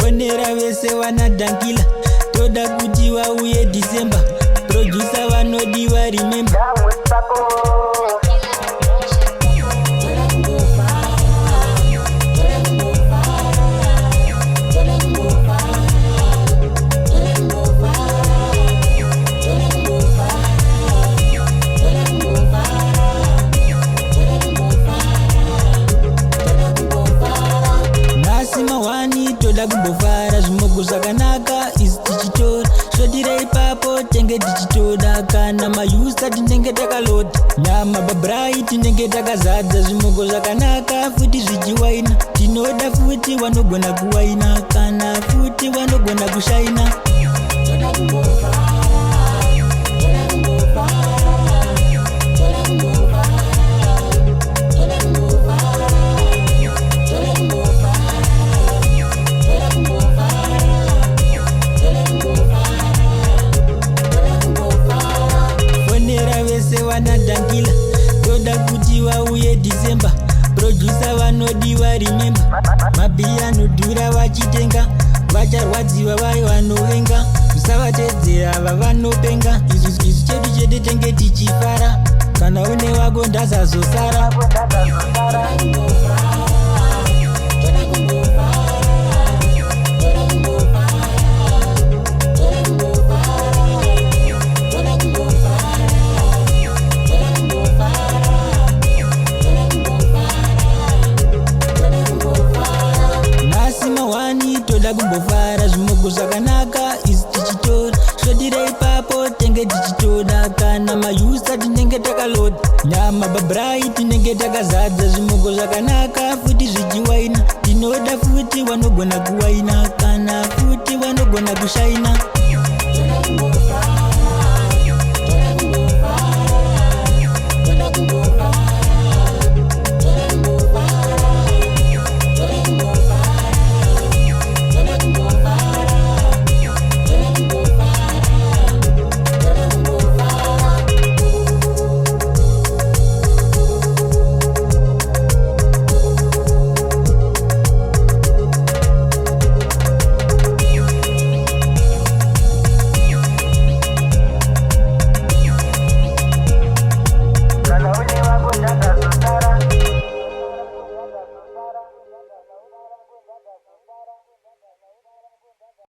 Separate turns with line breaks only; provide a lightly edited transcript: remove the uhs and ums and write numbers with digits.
Fonera vese wana Dankillah, toda kuti vauye December. Producer vanodiwa remember. Toda Kumbofara zvimogo zvakanaka isi tichitora shodira ipapo tenge tichitoda kana mayusa tinenge takaloda nyama babrai tinenge takazadza zvimogo zvakanaka futi zvichiwaina tinoda futi vanogona kuwaina kana futi vanogona kushaina. Toda Kumbofara, toda Kumbofara, toda Kumbofara. Wana Dankillah, toda kuti vauye December. Producer vanodiwa remember. Mabhiya anodhura vachitenga, vacharwadziwa vai vanovenga. Musavatedzera ava vanopenga. Isu chedu chete tenge tichifara, kana une wako ndazazosara. Toda Kumbofara zvimogo zvakanaka isi tichitora shodira ipapo tenge tichitoda kana mayusa tinenge takaloda nyama babrai tinenge takazadza zvimogo zvakanaka futi zvichiwaina tinoda futi vanogona kuwaina kana futi vanogona kushaina.